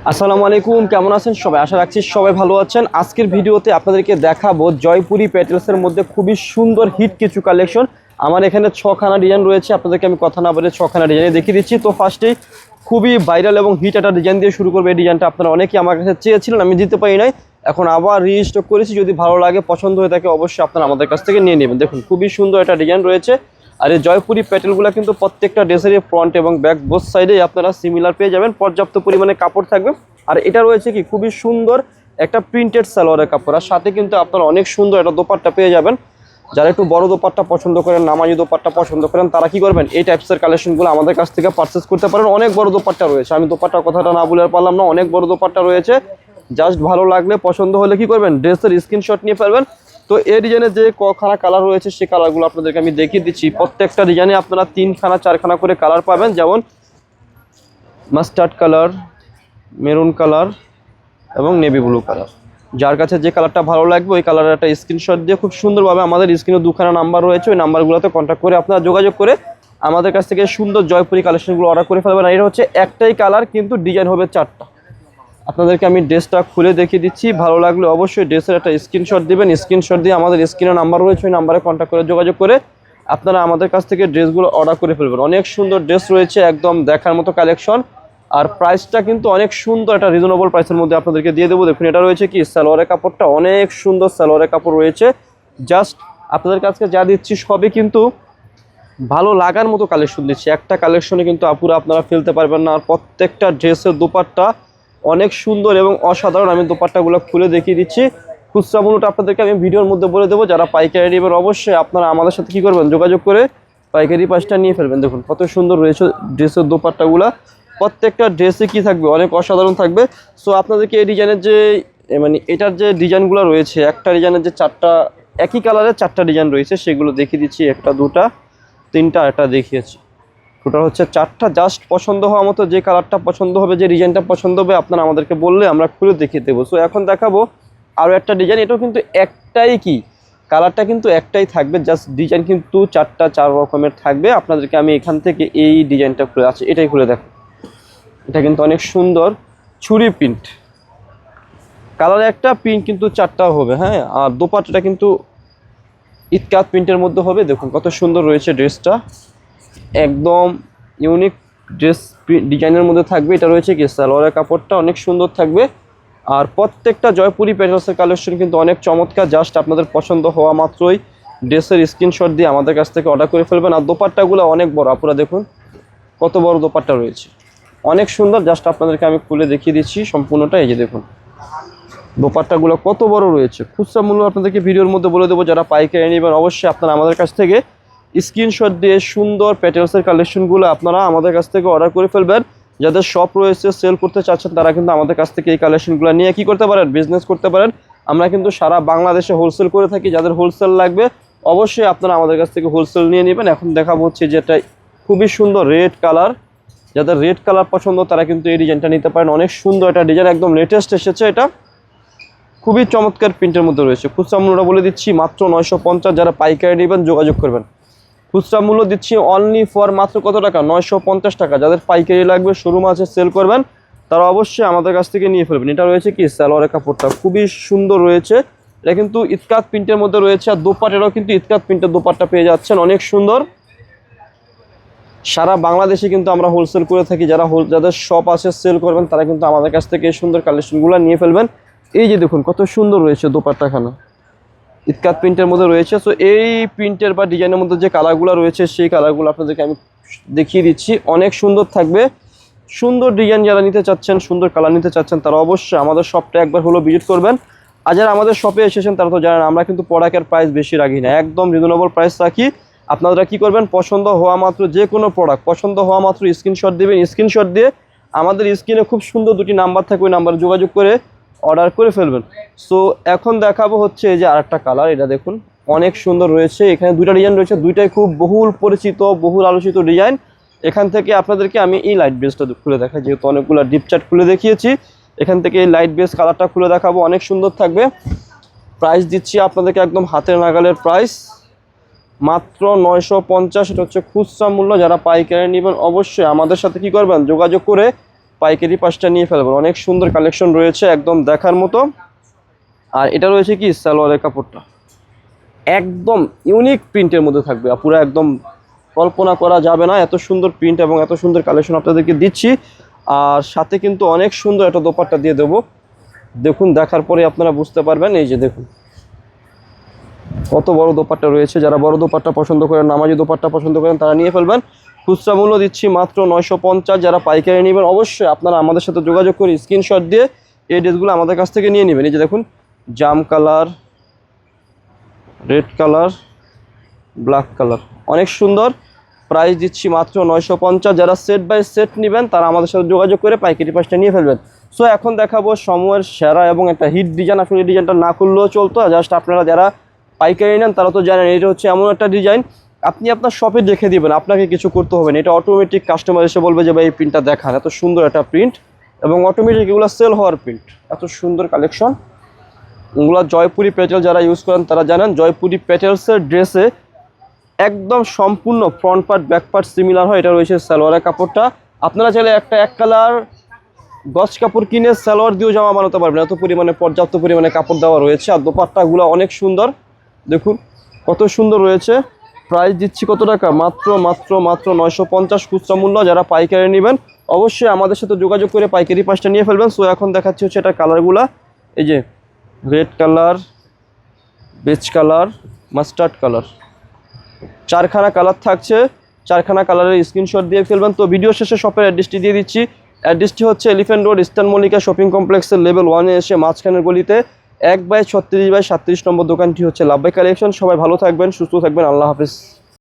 আসসালামু আলাইকুম, কেমন আছেন সবাই? আশা রাখছি সবাই ভালো আছেন। আজকের ভিডিওতে আপনাদেরকে দেখাবো জয়পুরি প্যাটেলসের মধ্যে খুবই সুন্দর হিট কিছু কালেকশন। আমার এখানে 6খানা ডিজাইন রয়েছে, আপনাদেরকে আমি কথা না বলে 6খানা ডিজাইনে দেখিয়ে দিচ্ছি। তো ফার্স্টেই খুবই ভাইরাল এবং হিট একটা ডিজাইন দিয়ে শুরু করবো। এই ডিজাইনটা আপনারা অনেকেই আমার কাছে চেয়েছিলেন, আমি দিতে পারি নাই, এখন আবার রিস্টক করেছি। যদি ভালো লাগে, পছন্দ হয়ে থাকে, অবশ্যই আপনারা আমাদের কাছ থেকে নিয়ে নেবেন। দেখুন খুবই সুন্দর একটা ডিজাইন রয়েছে। আর এই জয়পুরি প্যাটেলগুলো কিন্তু প্রত্যেকটা ড্রেসেরই ফ্রন্ট এবং ব্যাক বোথ সাইডে আপনারা সিমিলার পেয়ে যাবেন, পর্যাপ্ত পরিমাণে কাপড় থাকবে। আর এটা রয়েছে কি খুবই সুন্দর একটা প্রিন্টেড সালোয়ারের কাপড়, আর সাথে কিন্তু আপনারা অনেক সুন্দর একটা দোপাট্টা পেয়ে যাবেন। যারা একটু বড় দোপাট্টা পছন্দ করেন, নামাজি দোপাট্টা পছন্দ করেন, তারা কি করবেন, এই টাইপসের কালেকশনগুলো আমাদের কাছ থেকে পারচেস করতে পারেন। অনেক বড় দোপাট্টা রয়েছে, আমি দোপাট্টার কথাটা না বলে পারলাম না, অনেক বড় দোপাট্টা রয়েছে। জাস্ট ভালো লাগলে, পছন্দ হলে কি করবেন, ড্রেসের স্ক্রিনশট নিয়ে ফেলবেন। তো এই ডিজাইনে যে কখানা কালার রয়েছে সেই কালারগুলো আপনাদেরকে আমি দেখিয়ে দিচ্ছি। প্রত্যেকটা ডিজাইনে আপনারা 3খানা 4খানা করে কালার পাবেন, যেমন মাস্টার্ড কালার, মেরুন কালার এবং নেভি ব্লু কালার। যার কাছে যে কালারটা ভালো লাগবে ওই কালারের একটা স্ক্রিনশট দিয়ে খুব সুন্দরভাবে আমাদের স্ক্রিনে 2খানা নাম্বার রয়েছে, ওই নাম্বারগুলোতে কন্ট্যাক্ট করে আপনারা যোগাযোগ করে আমাদের কাছ থেকে সুন্দর জয়পুরি কালেকশনগুলো অর্ডার করে ফেলবেন। আর এটা হচ্ছে একটাই কালার, কিন্তু ডিজাইন হবে 4টা। আপনাদেরকে আমি ড্রেসটা খুলে দেখিয়ে দিচ্ছি, ভালো লাগলে অবশ্যই ড্রেসের একটা স্ক্রিনশট দিবেন। স্ক্রিনশট দিয়ে আমাদের স্ক্রিনে নাম্বার রয়েছে, ওই নাম্বারে কন্ট্যাক্ট করে যোগাযোগ করে আপনারা আমাদের কাছ থেকে ড্রেসগুলো অর্ডার করে ফেলবেন। অনেক সুন্দর ড্রেস রয়েছে, একদম দেখার মতো কালেকশন। আর প্রাইসটা কিন্তু অনেক সুন্দর, একটা রিজনেবল প্রাইসের মধ্যে আপনাদেরকে দিয়ে দেবো। দেখুন এটা রয়েছে কি সালোয়ারের কাপড়টা, অনেক সুন্দর সালোয়ারের কাপড় রয়েছে। জাস্ট আপনাদের কাছে যা দিচ্ছি সবই কিন্তু ভালো লাগার মতো কালেকশন দিচ্ছি, একটা কালেকশনে কিন্তু আপুরা আপনারা ফেলতে পারবেন না। আর প্রত্যেকটা ড্রেসের দোপাট্টা অনেক সুন্দর এবং অসাধারণ। আমি দোপাট্টাগুলো খুলে দেখিয়ে দিচ্ছি। খুচরা মূল্যটা আপনাদেরকে আমি ভিডিওর মধ্যে বলে দেবো। যারা পাইকারি নেবেন অবশ্যই আপনারা আমাদের সাথে কী করবেন, যোগাযোগ করে পাইকারি প্রাইসটা নিয়ে ফেলবেন। দেখুন কত সুন্দর রয়েছে ড্রেসের দোপাট্টাগুলো, প্রত্যেকটা ড্রেসে কি থাকবে, অনেক অসাধারণ থাকবে। সো আপনাদেরকে এই ডিজাইনের যে মানে এটার যে ডিজাইনগুলো রয়েছে, একটা ডিজাইনের যে 4টা একই কালারের 4টা ডিজাইন রয়েছে, সেগুলো দেখিয়ে দিচ্ছি। 1টা 2টা 3টা, এটা দেখিয়েছি। টোটাল হচ্ছে 4টা। জাস্ট পছন্দ হওয়া মতো যে কালারটা পছন্দ হবে, যে ডিজাইনটা পছন্দ হবে, আপনারা আমাদেরকে বললে আমরা খুলে দেখিয়ে দেবো। সো এখন দেখাবো আরও একটা ডিজাইন। এটাও কিন্তু একটাই, কি কালারটা কিন্তু একটাই থাকবে, জাস্ট ডিজাইন কিন্তু 4টা 4 রকমের থাকবে। আপনাদেরকে আমি এখান থেকে এই ডিজাইনটা খুলে আছে, এটাই খুলে দেখো। এটা কিন্তু অনেক সুন্দর ছুরি প্রিন্ট, কালার একটা, প্রিন্ট কিন্তু 4টাও হবে। হ্যাঁ, আর দোপাট্টাটা কিন্তু ইটকাত প্রিন্টের মধ্যে হবে। দেখুন কত সুন্দর রয়েছে ড্রেসটা, একদম ইউনিক ড্রেস ডিজাইনের মধ্যে থাকবে। এটা রয়েছে কি সালোয়ারের কাপড়টা অনেক সুন্দর থাকবে। আর প্রত্যেকটা জয়পুরি প্যাটেলসের কালেকশন কিন্তু অনেক চমৎকার। জাস্ট আপনাদের পছন্দ হওয়া মাত্রই ড্রেসের স্ক্রিনশট দিয়ে আমাদের কাছ থেকে অর্ডার করে ফেলবেন। আর দোপাট্টাগুলো অনেক বড়, আপনারা দেখুন কত বড় দোপাট্টা রয়েছে, অনেক সুন্দর। জাস্ট আপনাদেরকে আমি খুলে দেখিয়ে দিচ্ছি সম্পূর্ণটা। এই যে দেখুন দোপাট্টাগুলো কত বড় রয়েছে। খুচরা মূল্য আপনাদেরকে ভিডিওর মধ্যে বলে দেবো। যারা পাইকারি নেবেন অবশ্যই আপনারা আমাদের কাছ থেকে স্ক্রিনশট দিয়ে সুন্দর প্যাটেলসের কালেকশনগুলো আপনারা আমাদের কাছ থেকে অর্ডার করে ফেলবেন। যাদের শপ রয়েছে, সেল করতে চাচ্ছেন, তারা কিন্তু আমাদের কাছ থেকে এই কালেকশনগুলো নিয়ে কী করতে পারেন, বিজনেস করতে পারেন। আমরা কিন্তু সারা বাংলাদেশে হোলসেল করে থাকি। যাদের হোলসেল লাগবে অবশ্যই আপনারা আমাদের কাছ থেকে হোলসেল নিয়ে নেবেন। এখন দেখাবো হচ্ছে যেটা খুবই সুন্দর রেড কালার। যাদের রেড কালার পছন্দ তারা কিন্তু এই ডিজাইনটা নিতে পারেন। অনেক সুন্দর একটা ডিজাইন, একদম লেটেস্ট এসেছে। এটা খুবই চমৎকার প্রিন্টের মধ্যে রয়েছে। খুচরা মূল্যটা বলে দিচ্ছি মাত্র 950। যারা পাইকারি নেবেন যোগাযোগ করবেন। খুচরা মূল্য দিচ্ছি অনলি ফর মাত্র কত টাকা, 950 টাকা। যাদের পাইকারি লাগবে, শোরুম আছে, সেল করবেন, তারা অবশ্যই আমাদের কাছ থেকে নিয়ে ফেলবেন। এটা রয়েছে কি সালোয়ারের কাপড়টা খুবই সুন্দর রয়েছে। এটা কিন্তু ইটকাত প্রিন্টের মধ্যে রয়েছে। আর দোপাট্টাটাও কিন্তু ইটকাত প্রিন্টের দোপাট্টা পেয়ে যাচ্ছেন, অনেক সুন্দর। সারা বাংলাদেশে কিন্তু আমরা হোলসেল করে থাকি। যাদের শপ আছে, সেল করবেন, তারা কিন্তু আমাদের কাছ থেকে এই সুন্দর কালেকশনগুলো নিয়ে ফেলবেন। এই যে দেখুন কত সুন্দর রয়েছে দোপাট্টাখানা, ইটকাত প্রিন্টের মধ্যে রয়েছে। সো এই প্রিন্টের বা ডিজাইনের মধ্যে যে কালারগুলো রয়েছে সেই কালারগুলো আপনাদেরকে আমি দেখিয়ে দিচ্ছি, অনেক সুন্দর থাকবে। সুন্দর ডিজাইন যারা নিতে চাচ্ছেন, সুন্দর কালার নিতে চাচ্ছেন, তারা অবশ্যই আমাদের শপটা একবার হলো ভিজিট করবেন। আর যারা আমাদের শপে এসেছেন তারা তো জানেন আমরা কিন্তু প্রোডাক্টের প্রাইস বেশি রাখি না, একদম রিজনেবল প্রাইস রাখি। আপনারা কি করবেন, পছন্দ হওয়া মাত্র যে কোনো প্রোডাক্ট পছন্দ হওয়া মাত্র স্ক্রিনশট দেবেন। স্ক্রিনশট দিয়ে আমাদের স্ক্রিনে খুব সুন্দর 2টি নাম্বার থাকবে, ওই নাম্বারে যোগাযোগ করে অর্ডার করে ফেলবেন। সো এখন দেখাবো হচ্ছে এই যে আরেকটা কালার। এটা দেখুন অনেক সুন্দর রয়েছে। এখানে 2টা ডিজাইন রয়েছে, 2টাই খুব বহুল পরিচিত, বহুল আলোচিত ডিজাইন। এখান থেকে আপনাদেরকে আমি এই লাইট বেসটা খুলে দেখাই, যেহেতু অনেকগুলো ডিপ চার্ট খুলে দেখিয়েছি। এখান থেকে এই লাইট বেস কালারটা খুলে দেখাবো, অনেক সুন্দর থাকবে। প্রাইস দিচ্ছি আপনাদেরকে একদম হাতের নাগালের প্রাইস, মাত্র 950। এটা হচ্ছে খুচরা মূল্য। যারা পাইকারি নেবেন অবশ্যই আমাদের সাথে কি করবেন, যোগাযোগ করে পাইকারি পাঁচটা নিয়ে ফেলবেন। অনেক সুন্দর কালেকশন রয়েছে, একদম দেখার মতো। আর এটা রয়েছে কি সালোয়ারের কাপড়টা একদম ইউনিক প্রিন্টের মধ্যে থাকবে, পুরো একদম কল্পনা করা যাবে না এত সুন্দর প্রিন্ট এবং এত সুন্দর কালেকশন আপনাদেরকে দিচ্ছি। আর সাথে কিন্তু অনেক সুন্দর একটা দোপাট্টা দিয়ে দেবো, দেখুন দেখার পরে আপনারা বুঝতে পারবেন। এই যে দেখুন কত বড় দোপাট্টা রয়েছে, যারা বড় দোপাট্টা পছন্দ করেন, নামাজি দোপাট্টা পছন্দ করেন, তারা নিয়ে ফেলবেন। খুচরা মূল্য দিচ্ছি মাত্র 950। যারা পাইকারি নেবেন অবশ্যই আপনারা আমাদের সাথে যোগাযোগ করে স্ক্রিনশট দিয়ে এই ড্রেসগুলো আমাদের কাছ থেকে নিয়ে নেবেন। এই যে দেখুন জাম colour, red colour, black colour, অনেক সুন্দর। প্রাইস দিচ্ছি মাত্র 950। যারা সেট বাই সেট নেবেন তারা আমাদের সাথে যোগাযোগ করে পাইকারি পাঁচটা নিয়ে ফেলবেন। সো এখন দেখাবো সময়ের সেরা এবং একটা হিট ডিজাইন। আসলে এই ডিজাইনটা না করলেও চলতো, জাস্ট আপনারা যারা পাইকারি নেন তারা তো জানেন এটা হচ্ছে এমন একটা ডিজাইন আপনি আপনার শপে দেখে দিবেন, আপনাকে কিছু করতে হবে না। এটা অটোমেটিক কাস্টমার এসে বলবে যে ভাই এই প্রিন্টটা দেখান, এত সুন্দর একটা প্রিন্ট এবং অটোমেটিক এগুলো সেল হওয়ার প্রিন্ট, এত সুন্দর কালেকশন। এগুলো জয়পুরি প্যাটেল যারা ইউজ করেন তারা জানেন, জয়পুরি প্যাটেলসের ড্রেসে একদম সম্পূর্ণ front part back part similar হয়। এটা রয়েছে সালোয়ারের কাপড়টা, আপনারা চাইলে একটা এক কালার গজ কাপড় কিনে সালোয়ার দিয়েও জামা বানাতে পারবেন, এত পরিমাণে পর্যাপ্ত পরিমাণে কাপড় দেওয়া রয়েছে। আর দোপাট্টাগুলো অনেক সুন্দর, দেখুন কত সুন্দর রয়েছে। প্রাইস দিচ্ছি কত টাকা, মাত্র মাত্র মাত্র 950 খুচরা মূল্য। যারা পাইকারি নেবেন অবশ্যই আমাদের সাথে যোগাযোগ করে পাইকারি পাঁচটা নিয়ে ফেলবেন। সো এখন দেখাচ্ছি হচ্ছে এটা কালারগুলা, এই যে red colour, beige colour, mustard colour, চারখানা কালার থাকছে। চারখানা কালারের স্ক্রিনশট দিয়ে ফেলবেন। তো ভিডিও শেষে শপের অ্যাড্রেসটি দিয়ে দিচ্ছি। অ্যাড্রেসটি হচ্ছে elephant road, eastern Mallika shopping কমপ্লেক্সের লেভেল 1-এ এসে মাঝখানের গলিতে 1/36/37 নম্বর দোকানটি হচ্ছে লাভবাই কালেকশন। সবাই ভালো থাকবেন, সুস্থ থাকবেন, আল্লাহ হাফেজ।